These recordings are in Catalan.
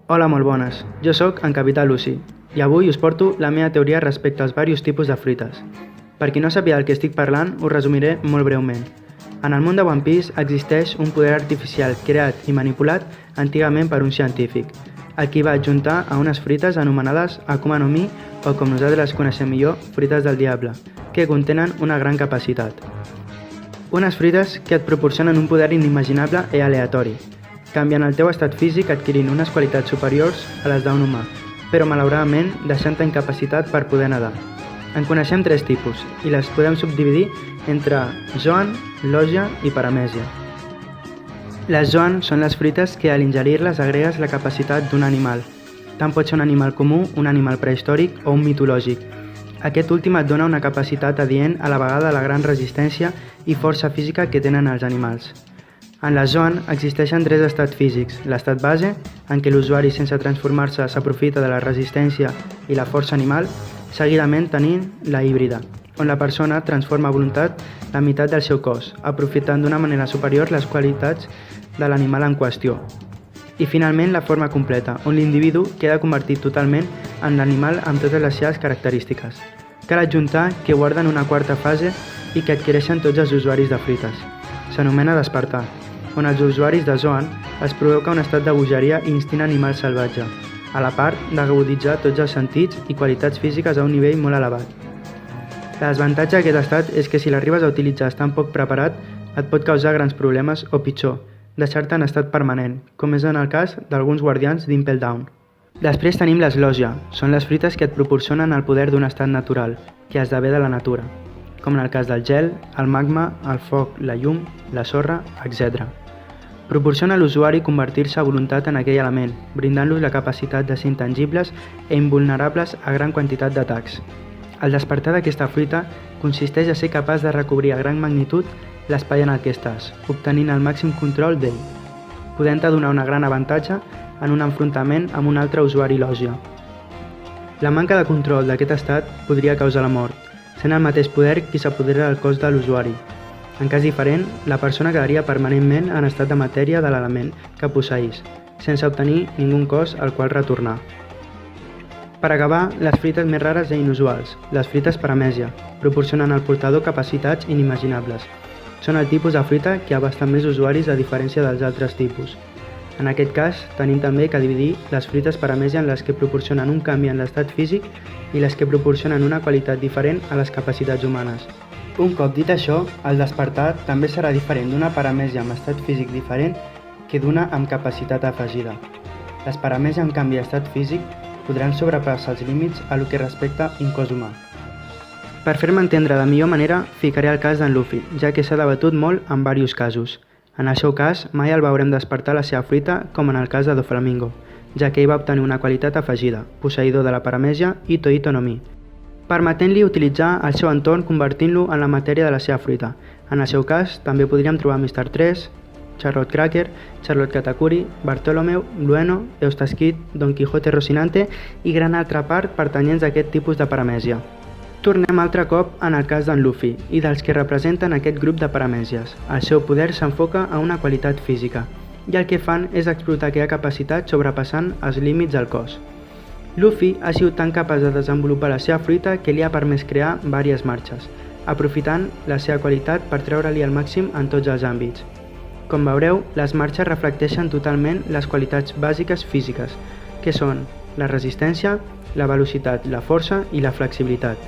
Hola, molt bones. Jo sóc en Capità Lucy i avui us porto la meva teoria respecte als diversos tipus de fruites. Per qui no sàpiga del que estic parlant, us resumiré molt breument. En el món de One Piece existeix un poder artificial creat i manipulat antigament per un científic, el qui va adjuntar a unes fruites anomenades Akuma no Mi, o com nosaltres les coneixem millor, fruites del diable, que contenen una gran capacitat. Unes fruites que et proporcionen un poder inimaginable i aleatori. Canvien el teu estat físic adquirint unes qualitats superiors a les d'un humà, però malauradament deixant-te incapacitat per poder nedar. En coneixem 3 tipus i les podem subdividir entre Zoan, Logia i Paramèsia. Les Zoan són les fruites que a l'ingerir-les agregues la capacitat d'un animal. Tant pot ser un animal comú, un animal prehistòric o un mitològic. Aquest últim et dona una capacitat adient a la vegada a la gran resistència i força física que tenen els animals. En la Zoan existeixen 3 estats físics: l'estat base, en què l'usuari sense transformar-se s'aprofita de la resistència i la força animal, seguidament tenint la híbrida, on la persona transforma a voluntat la meitat del seu cos, aprofitant d'una manera superior les qualitats de l'animal en qüestió. I finalment la forma completa, on l'individu queda convertit totalment en l'animal amb totes les seves característiques. Cal adjuntar que guarden una quarta fase i que adquireixen tots els usuaris de fruites. S'anomena despertar, on els usuaris de Zoan es provoca un estat de bogeria i instint animal salvatge, a la part d'aguditzar tots els sentits i qualitats físiques a un nivell molt elevat. El desavantatge d'aquest estat és que si l'arribes a utilitzar estant poc preparat, et pot causar grans problemes o pitjor, deixar-te en estat permanent, com és en el cas d'alguns guardians d'Impel Down. Després tenim les Logia, són les fruites que et proporcionen el poder d'un estat natural, que esdevé de la natura, com en el cas del gel, el magma, el foc, la llum, la sorra, etc. Proporciona a l'usuari convertir-se a voluntat en aquell element, brindant-los la capacitat de ser intangibles i invulnerables a gran quantitat d'atacs. El despertar d'aquesta fruita consisteix a ser capaç de recobrir a gran magnitud l'espai en el que estàs, obtenint el màxim control d'ell, podent-te donar un gran avantatge en un enfrontament amb un altre usuari Logia. La manca de control d'aquest estat podria causar la mort, sent el mateix poder qui s'apodera del cos de l'usuari. En cas diferent, la persona quedaria permanentment en estat de matèria de l'element que posseís, sense obtenir ningú cos al qual retornar. Per acabar, les fruites més rares i inusuals, les fruites Paramèsia, proporcionen al portador capacitats inimaginables. Són el tipus de fruita que abasta més usuaris a diferència dels altres tipus. En aquest cas, tenim també que dividir les fruites Paramèsia en les que proporcionen un canvi en l'estat físic i les que proporcionen una qualitat diferent a les capacitats humanes. Un cop dit això, el despertar també serà diferent d'una Paramèsia amb estat físic diferent que d'una amb capacitat afegida. Les Paramèsia amb canvi d'estat físic podran sobrepassar els límits a lo que respecta un cos humà. Per fer-me entendre de millor manera, ficaré el cas d'en Luffy, ja que s'ha debatut molt en diversos casos. En el seu cas, mai el veurem despertar la seva fruita com en el cas de Doflamingo, ja que ell va obtenir una qualitat afegida, posseïdor de la Paramèsia Ito Ito no Mi, permetent-li utilitzar el seu entorn convertint-lo en la matèria de la seva fruita. En el seu cas, també podríem trobar Mr. 3, Charlotte Cracker, Charlotte Katakuri, Bartolomeu, Lueno, Eustace Kid, Don Quijote Rocinante i gran altra part pertanyents a aquest tipus de Paramèsia. Tornem altre cop en el cas d'en Luffy i dels que representen aquest grup de Paramèsies. El seu poder s'enfoca a una qualitat física i el que fan és explotar aquella capacitat sobrepassant els límits del cos. Luffy ha sigut tan capaç de desenvolupar la seva fruita que li ha permès crear diverses marxes, aprofitant la seva qualitat per treure-li el màxim en tots els àmbits. Com veureu, les marxes reflecteixen totalment les qualitats bàsiques físiques, que són la resistència, la velocitat, la força i la flexibilitat.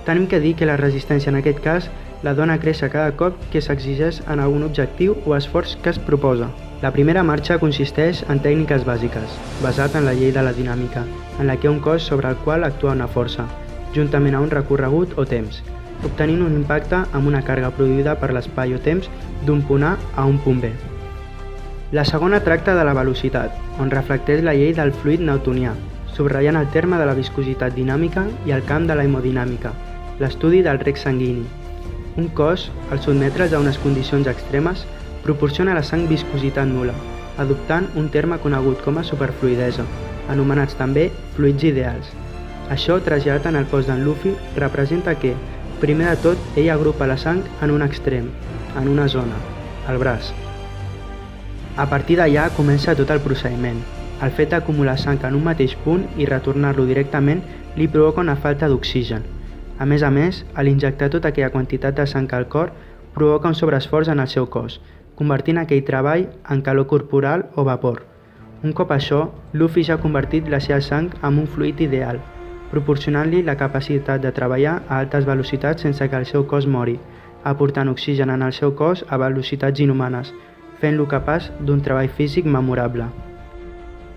Tenim que dir que la resistència en aquest cas la dona a créixer cada cop que s'exigeix en algun objectiu o esforç que es proposa. La primera marxa consisteix en tècniques bàsiques, basat en la llei de la dinàmica, en la que hi ha un cos sobre el qual actua una força, juntament a un recorregut o temps, obtenint un impacte amb una càrrega produïda per l'espai o temps d'un punt A a un punt B. La segona tracta de la velocitat, on reflecteix la llei del fluid newtonià, subratllant el terme de la viscositat dinàmica i el camp de la hemodinàmica, l'estudi del rec sanguini. Un cos, al sotmetre's a unes condicions extremes, proporciona a la sang viscositat nul·la, adoptant un terme conegut com a superfluïdesa, anomenats també fluids ideals. Això, traslladat en el cos d'en Luffy, representa que, primer de tot, ell agrupa la sang en un extrem, en una zona, el braç. A partir d'allà comença tot el procediment. El fet d'acumular sang en un mateix punt i retornar-lo directament li provoca una falta d'oxigen. A més, l'injectar tota aquella quantitat de sang al cor provoca un sobreesforç en el seu cos, convertint aquell treball en calor corporal o vapor. Un cop això, Luffy ja ha convertit la seva sang en un fluid ideal, proporcionant-li la capacitat de treballar a altes velocitats sense que el seu cos mori, aportant oxigen en el seu cos a velocitats inhumanes, fent-lo capaç d'un treball físic memorable.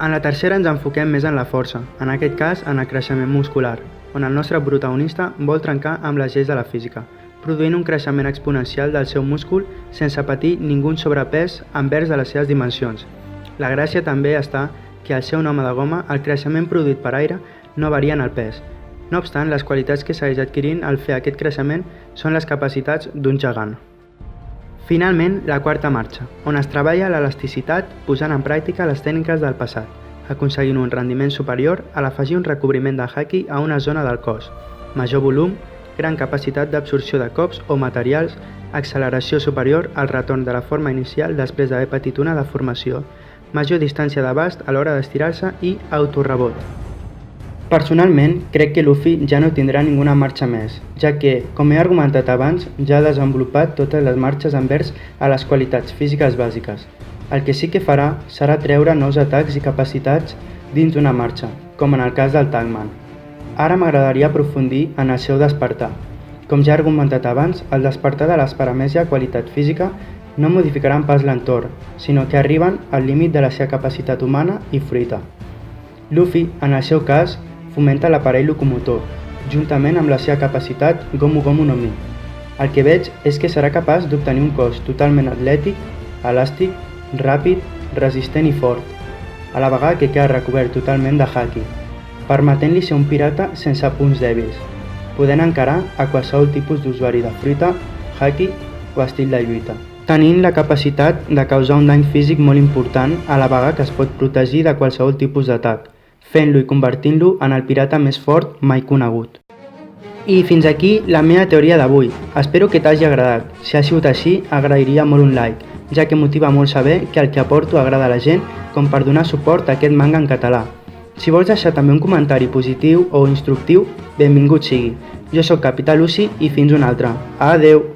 En la tercera ens enfoquem més en la força, en aquest cas en el creixement muscular, on el nostre protagonista vol trencar amb les lleis de la física, produint un creixement exponencial del seu múscul sense patir ningú sobrepès envers de les seves dimensions. La gràcia també està que al ser un home de goma, el creixement produït per aire no varia en el pes. No obstant, les qualitats que segueix adquirint al fer aquest creixement són les capacitats d'un gegant. Finalment, la quarta marxa, on es treballa l'elasticitat posant en pràctica les tècniques del passat, aconseguint un rendiment superior a l'afegir un recobriment de haki a una zona del cos, major volum, gran capacitat d'absorció de cops o materials, acceleració superior al retorn de la forma inicial després d'haver patit una deformació, major distància d'abast a l'hora d'estirar-se i autorebot. Personalment, crec que Luffy ja no tindrà ninguna marxa més, ja que, com he argumentat abans, ja ha desenvolupat totes les marxes envers a les qualitats físiques bàsiques. El que sí que farà serà treure nous atacs i capacitats dins d'una marxa, com en el cas del Tagman. Ara m'agradaria aprofundir en el seu despertar. Com ja he argumentat abans, el despertar de l'esparamèsia qualitat física no modificaran pas l'entorn, sinó que arriben al límit de la seva capacitat humana i fruita. Luffy, en el seu cas, fomenta l'aparell locomotor, juntament amb la seva capacitat Gomu Gomu no Mi. El que veig és que serà capaç d'obtenir un cos totalment atlètic, elàstic, ràpid, resistent i fort, a la vegada que queda recobert totalment de haki, permetent-li ser un pirata sense punts dèbils, podent encarar a qualsevol tipus d'usuari de fruita, haki o estil de lluita, tenint la capacitat de causar un dany físic molt important a la vegada que es pot protegir de qualsevol tipus d'atac, fent-lo i convertint-lo en el pirata més fort mai conegut. I fins aquí la meva teoria d'avui. Espero que t'hagi agradat. Si ha sigut així, agrairia molt un like, ja que motiva molt saber que el que aporto agrada a la gent com per donar suport a aquest manga en català. Si vols deixar també un comentari positiu o instructiu, benvingut sigui. Jo sóc Capità Lucy i fins una altra. Adeu!